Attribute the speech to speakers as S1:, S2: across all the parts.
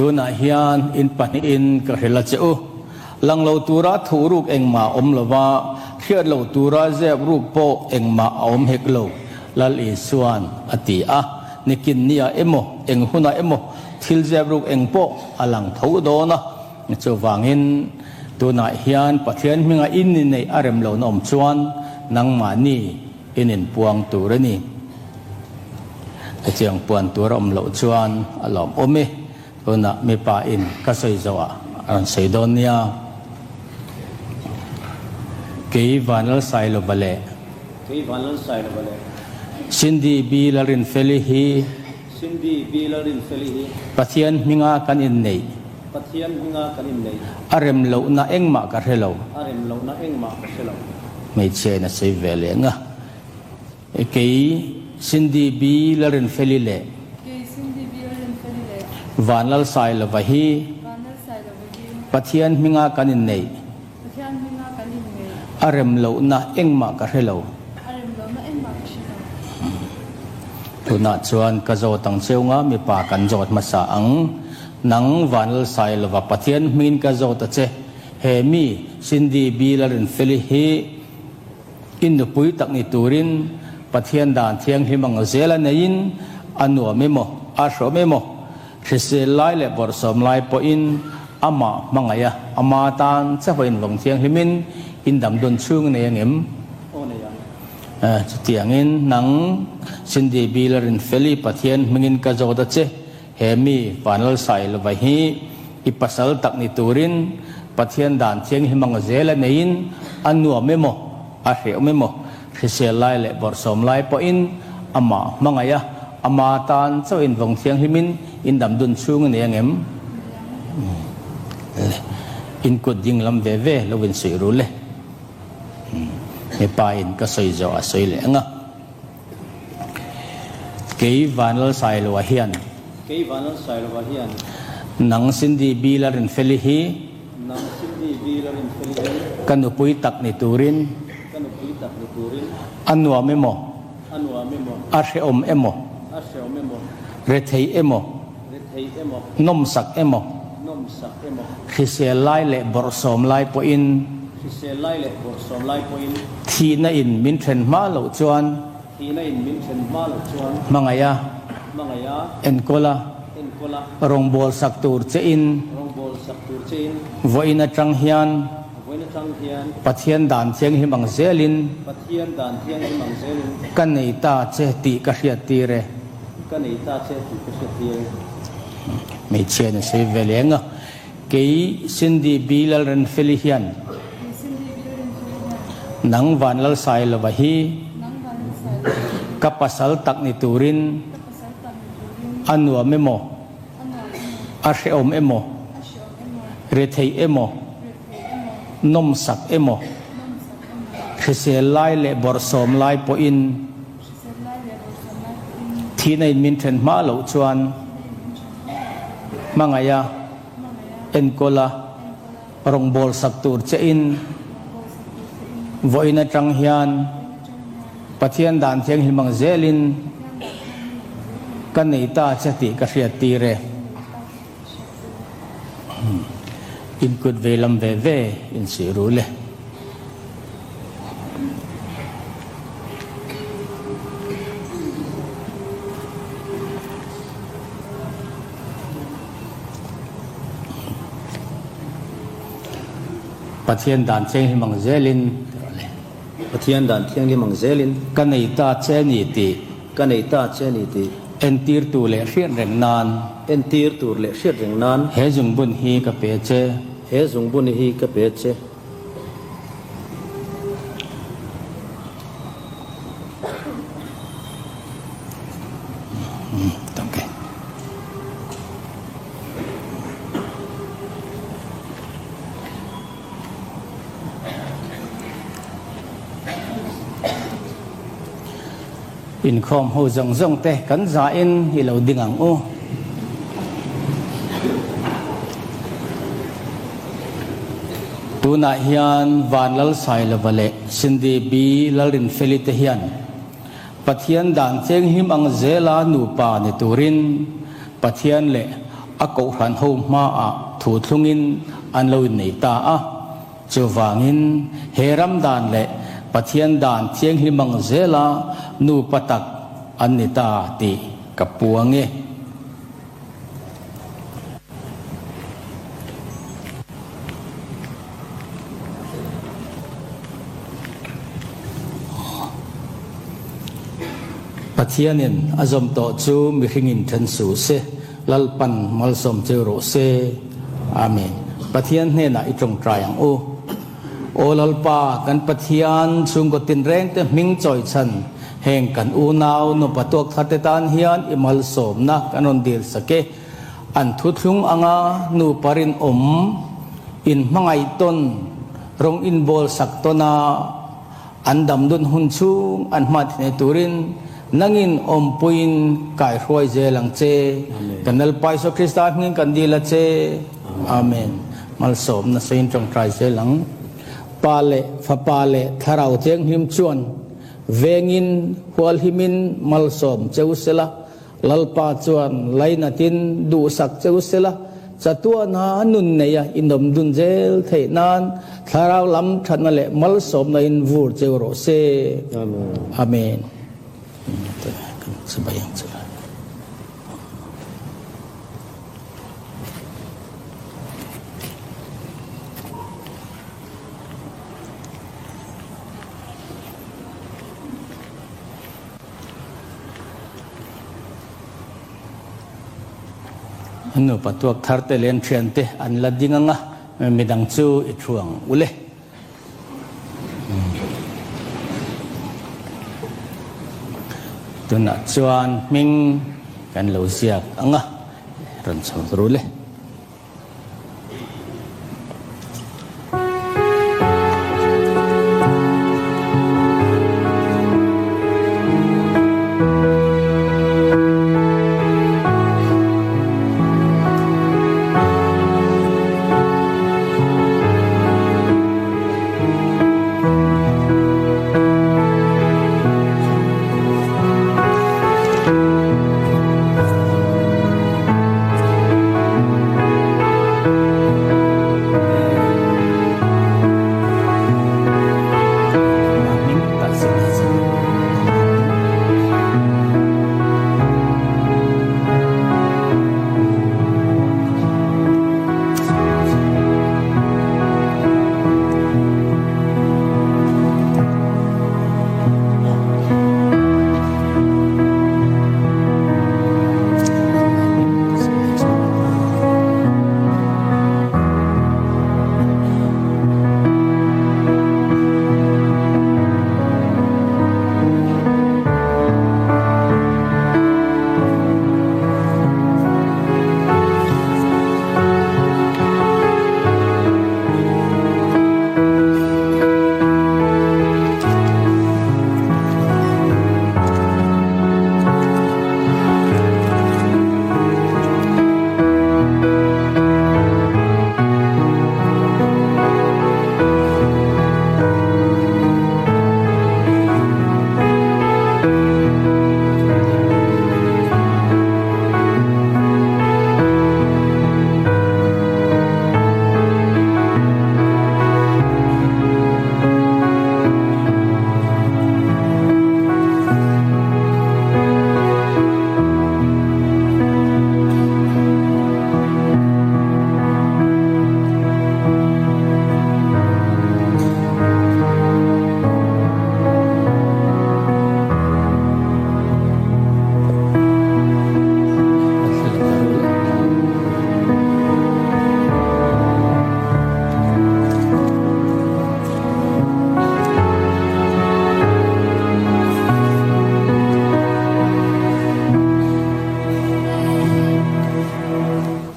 S1: tu na hian in pani in ka hela cheu lang lo tura thu ruk engma om lova khiat lo tura zep ruk po engma om hek lo lal i suan ati a nikin nia emo eng huna emo thil zep ruk eng po alang tho do na chu wangin tu na hian pathian minga in ni nei arem lo nom chuan nang ma ni inin puang turani chiang puan tur om lo chuan alom ome una mi pa in ka soi zawa an seidonia ke vanal sailo bale sindi bilarin felihi pathian minga kan in nei arem lo na engma ka helo mai che na sei vele nga ke sindi bilarin felile vanal sailo vahi pathian minga kan in nei arem lo na engma ka helo tuna chuan ka zo tang cheunga mi pa kan zot masa ang nang vanal sai lova pathian min ka zo ta che he mi sindi bilarin feli hi in nu pui tak ni turin pathian dan thiang himang zela nein anu memo a sho memo khise lai le bor som lai po in ama mangaya ama tan cha hoin long thiang himin in dam don chung ne ngem tiangin nang sindi bilarin feli pathian mingin ka zo da che hemi panal sai lova hi ipasal tak ni turin pathian dan thiang himang zela nein anu memo a he memo khise lai le bor som lai po in ama mangaya ama tan cho in vong thiang himin in dam don chung ne ngem in kut ding lam ve ve lovin sui ru le me pa in ka soi zo a soi le nga ke vanal sai lo hian nang sindi bilarin feli hi kanu pui tak ni turin anwa memo ashe om emo rethei emo nom sak emo khise lai le bor som lai po in thi na in min then ma lo chuan mangaya en kola rong bol sak tur che in voina tang hian pathian dan thiang himang zelin kan nei ta che ti ka hriat ti re me chen se velenga ke sindi bilal ren felihian nang vanlal sai lo wahi kapasal tak ni turin anwa memo ashe om emo rethei emo nom sak emo khise lai le bor som lai po in thi nei min then ma lo chuan mangaya en kola rong bol sak tur che in voina tang hian pathian dan thiang himang zelin kan nei ta chati ka hriat ti re in kut velam ve ve in siru le pathian dan thiang himang zelin kan nei ta che ni ti en tir tu le hriat reng nan he jung bun hi ka pe che okay in khom ho zong zong te kan za in hi lo ding ang o tuna hian van lal sai la vale sindi bi lalin felite hian pathian dan cheng him ang zela nu pa ni turin pathian le ako ran ho ma a thu thlungin an lo nei ta a chuwangin heram dan le pathian dan thiang hlimang zela nu patak an ni ta ti kapuange pathianin azom to chu mi hringin than su se lalpan malsom chero se amen pathian hne na itong trayang o lalpa kan pathian chung ko tin reng te ming choi chan heng kan u naw no patok thate tan hian imal som na kanon dil sake an thu thlung anga nu parin in mangai ton rong in bol sak tona an dam dun hun chung an mat ne turin nangin puin kai roi je lang che kanal pai so krista ngin kan dila che amen mal som na sein trong trai je lang pale fa pale tharau cheng him chuan vengin hual himin mal som cheusela lalpa chuan laina tin du sak cheusela chatua na nun neya inom dun zel theinan tharau lam thana le mal som na in vur cheuro se amen sembahyang saja. Anu patuak tharte len thiante an ladinganga midang chu ithuang ule tuna chuan ming kan lo siak anga ran chho rule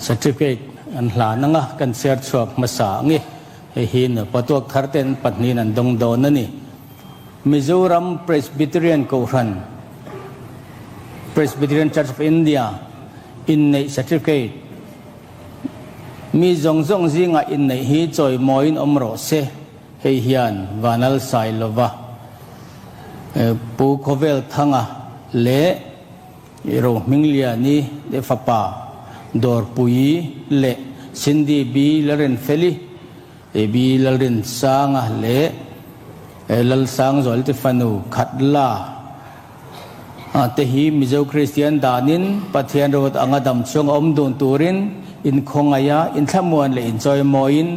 S1: certificate an hlananga kan share chuak masa ngi hin patuak tharten patnin an dong don ani Mizoram Presbyterian Koran Presbyterian Church of India in nei certificate mi zong zinga in nei hi choi moin omro se hei hian vanal sai lova pu khovel thanga le ro minglia ni de fapa dor pui le sindi bilarin feli e bilarin sanga le lal sang zol te fanu khatla te hi mizo Christian danin pathian rot angadam chung om don turin in khongaya in thamuan le enjoy moin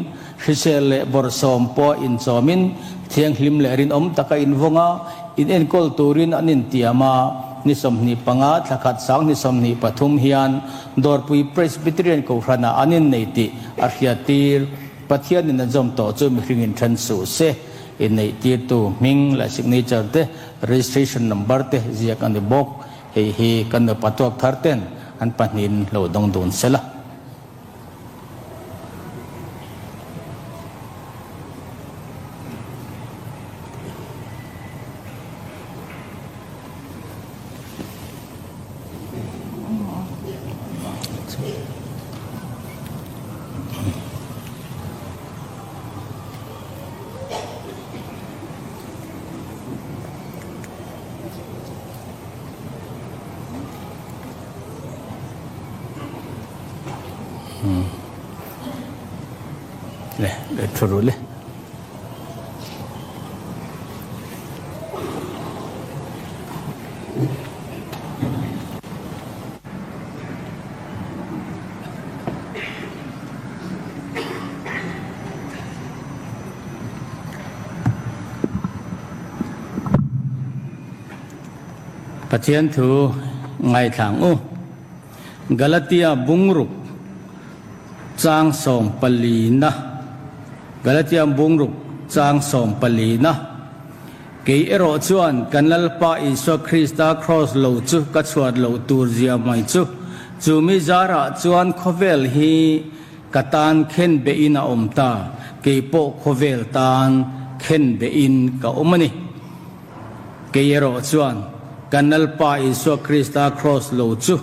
S1: hrisel le borsom po in chomin thiang hlim le rin om taka in vonga in enkol turin anin tiama ni somni panga thakat sang ni somni pathum hian dorpui presbyterian ko hrana anin neiti arhiatir pathian in jom to chu mi hringin than su se in nei ti tu ming la signature te registration number te ziak an bok he kan patok tharten an panin lo dong don sela le thuru le pathian thu ngai thang u Galatia bungruk chang som palina Galatia bungruk chang som palina ke ero chuan kanal pa Isu Krista cross lo chu ka chuat lo tur zia mai chu mi zara chuan khovel hi katan khen be ina omta ke po khovel tan khen be in ka omani ke ero chuan kanal pa Isu Krista cross lo chu